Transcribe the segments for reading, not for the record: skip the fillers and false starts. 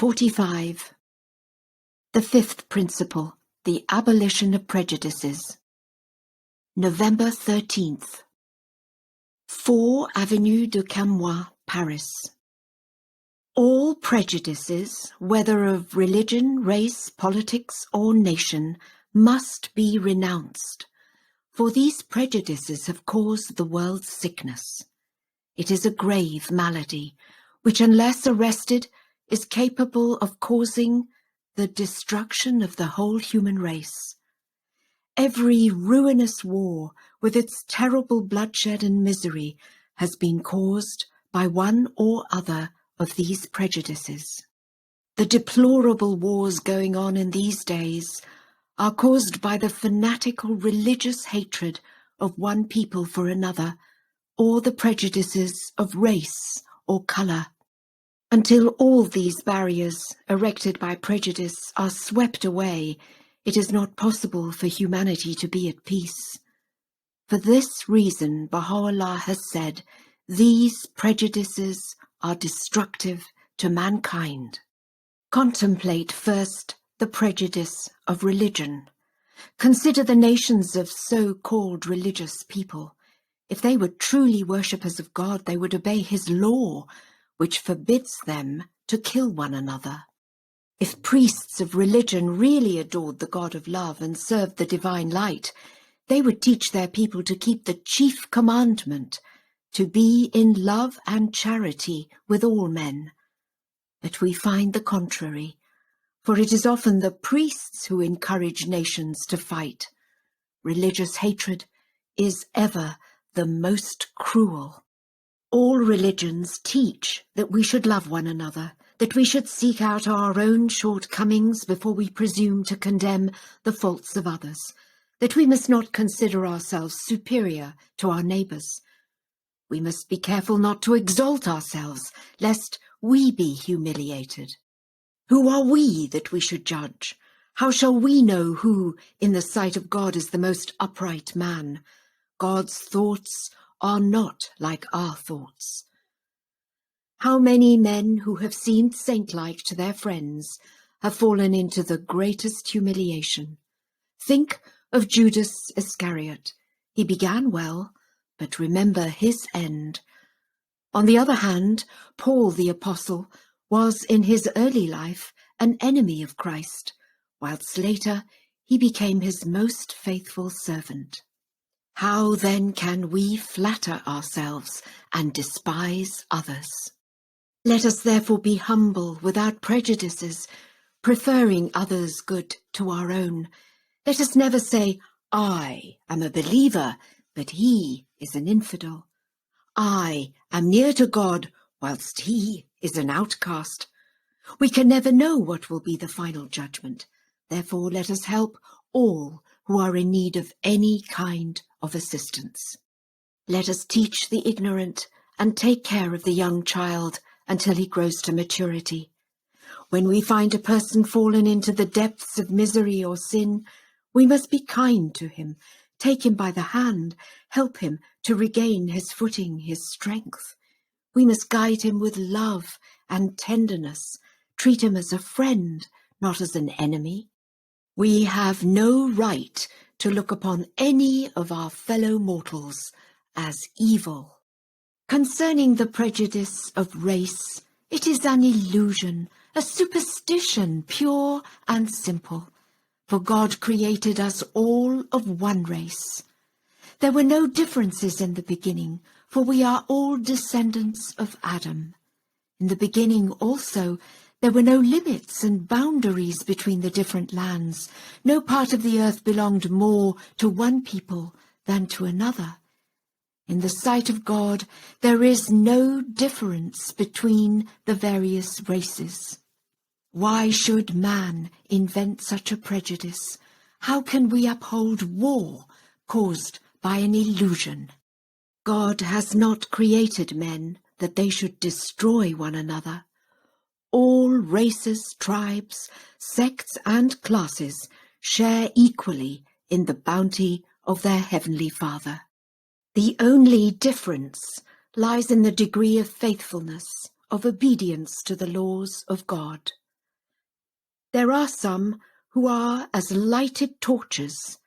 45. The fifth principle, the abolition of prejudices. November 13th. 4 Avenue de Camois, Paris. All prejudices, whether of religion, race, politics, or nation, must be renounced, for these prejudices have caused the world's sickness. It is a grave malady, which, unless arrested, is capable of causing the destruction of the whole human race. Every ruinous war, with its terrible bloodshed and misery, has been caused by one or other of these prejudices. The deplorable wars going on in these days are caused by the fanatical religious hatred of one people for another, or the prejudices of race or colour. Until all these barriers erected by prejudice are swept away, it is not possible for humanity to be at peace. For this reason, Baha'u'llah has said, these prejudices are destructive to mankind. Contemplate first the prejudice of religion. Consider the nations of so-called religious people. If they were truly worshippers of God, they would obey His law, which forbids them to kill one another. If priests of religion really adored the God of love and served the divine light, they would teach their people to keep the chief commandment, to be in love and charity with all men. But we find the contrary, for it is often the priests who encourage nations to fight. Religious hatred is ever the most cruel. All religions teach that we should love one another, that we should seek out our own shortcomings before we presume to condemn the faults of others, that we must not consider ourselves superior to our neighbours. We must be careful not to exalt ourselves, lest we be humiliated. Who are we that we should judge? How shall we know who, in the sight of God, is the most upright man? God's thoughts are not like our thoughts. How many men who have seemed saint-like to their friends have fallen into the greatest humiliation? Think of Judas Iscariot. He began well, but remember his end. On the other hand, Paul the Apostle was in his early life an enemy of Christ, whilst later he became his most faithful servant. How then can we flatter ourselves and despise others? Let us therefore be humble without prejudices, preferring others' good to our own. Let us never say, I am a believer, but he is an infidel. I am near to God, whilst he is an outcast. We can never know what will be the final judgment. Therefore, let us help all who are in need of any kind of assistance. Let us teach the ignorant and take care of the young child until he grows to maturity. When we find a person fallen into the depths of misery or sin, we must be kind to him, take him by the hand, help him to regain his footing, his strength. We must guide him with love and tenderness, treat him as a friend, not as an enemy. We have no right to look upon any of our fellow mortals as evil. Concerning the prejudice of race, it is an illusion, a superstition, pure and simple. For God created us all of one race. There were no differences in the beginning, for we are all descendants of Adam. In the beginning also, there were no limits and boundaries between the different lands. No part of the earth belonged more to one people than to another. In the sight of God, there is no difference between the various races. Why should man invent such a prejudice? How can we uphold war caused by an illusion? God has not created men that they should destroy one another. All races, tribes, sects and classes share equally in the bounty of their Heavenly Father. The only difference lies in the degree of faithfulness, of obedience to the laws of God. There are some who are as lighted torches.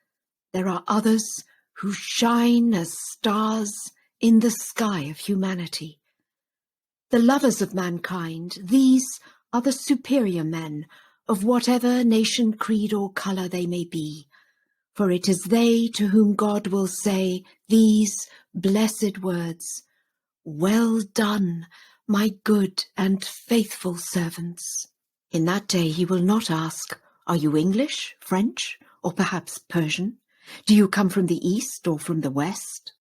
There are others who shine as stars in the sky of humanity. The lovers of mankind, these are the superior men of whatever nation, creed, or colour they may be, for it is they to whom God will say these blessed words, "Well done, my good and faithful servants." In that day he will not ask, "Are you English, French, or perhaps Persian? Do you come from the East or from the West?"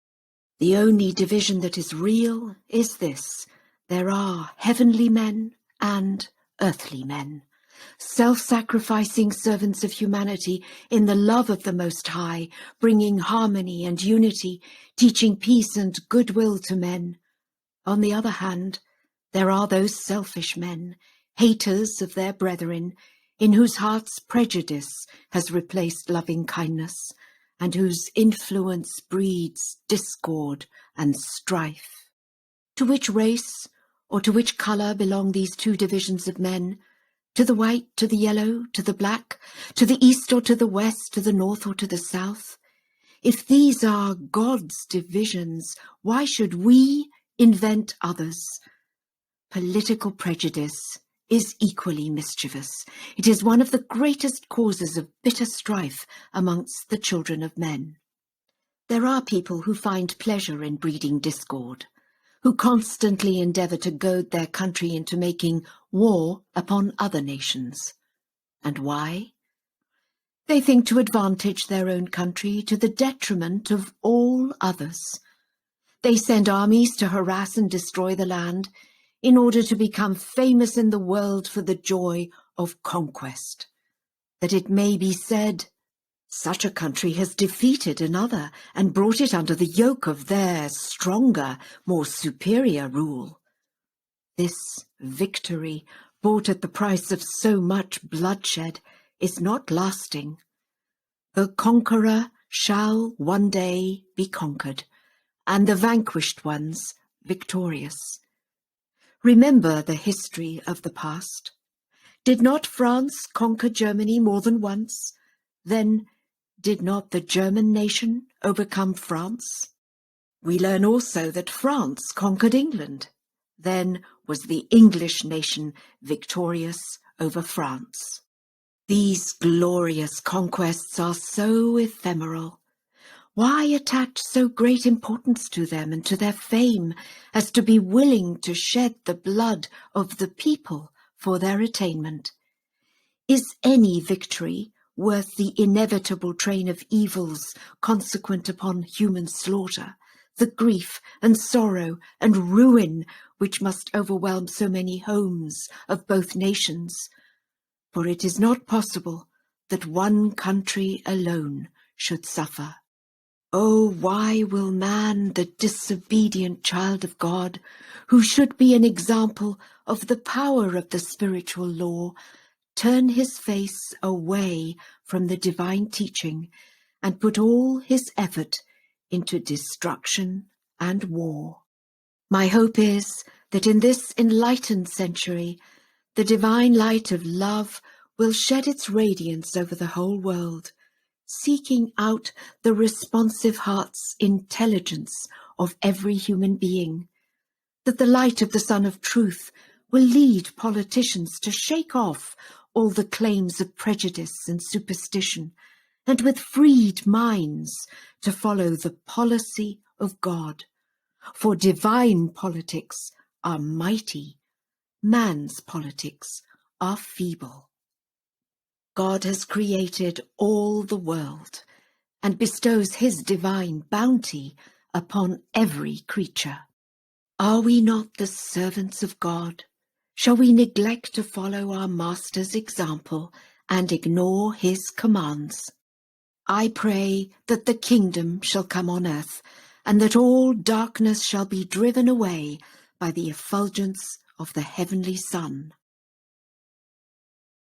The only division that is real is this: there are heavenly men and earthly men, self-sacrificing servants of humanity in the love of the Most High, bringing harmony and unity, teaching peace and goodwill to men. On the other hand, there are those selfish men, haters of their brethren, in whose hearts prejudice has replaced loving kindness, and whose influence breeds discord and strife. To which race or to which colour belong these two divisions of men? To the white, to the yellow, to the black, to the east or to the west, to the north or to the south? If these are God's divisions, why should we invent others? Political prejudice is equally mischievous. It is one of the greatest causes of bitter strife amongst the children of men. There are people who find pleasure in breeding discord, who constantly endeavour to goad their country into making war upon other nations. And why? They think to advantage their own country to the detriment of all others. They send armies to harass and destroy the land in order to become famous in the world for the joy of conquest, that it may be said, "Such a country has defeated another and brought it under the yoke of their stronger, more superior rule." This victory, bought at the price of so much bloodshed, is not lasting. The conqueror shall one day be conquered, and the vanquished ones victorious. Remember the history of the past. Did not France conquer Germany more than once? Then did not the German nation overcome France? We learn also that France conquered England. Then was the English nation victorious over France. These glorious conquests are so ephemeral. Why attach so great importance to them and to their fame as to be willing to shed the blood of the people for their attainment? Is any victory worth the inevitable train of evils consequent upon human slaughter, the grief and sorrow and ruin which must overwhelm so many homes of both nations? For it is not possible that one country alone should suffer. Oh, why will man, the disobedient child of God, who should be an example of the power of the spiritual law, turn his face away from the divine teaching and put all his effort into destruction and war? My hope is that in this enlightened century, the divine light of love will shed its radiance over the whole world, seeking out the responsive heart's intelligence of every human being, that the light of the Sun of Truth will lead politicians to shake off all the claims of prejudice and superstition, and with freed minds to follow the policy of God. For divine politics are mighty, man's politics are feeble. God has created all the world and bestows his divine bounty upon every creature. Are we not the servants of God? Shall we neglect to follow our Master's example and ignore his commands? I pray that the kingdom shall come on earth, and that all darkness shall be driven away by the effulgence of the heavenly sun.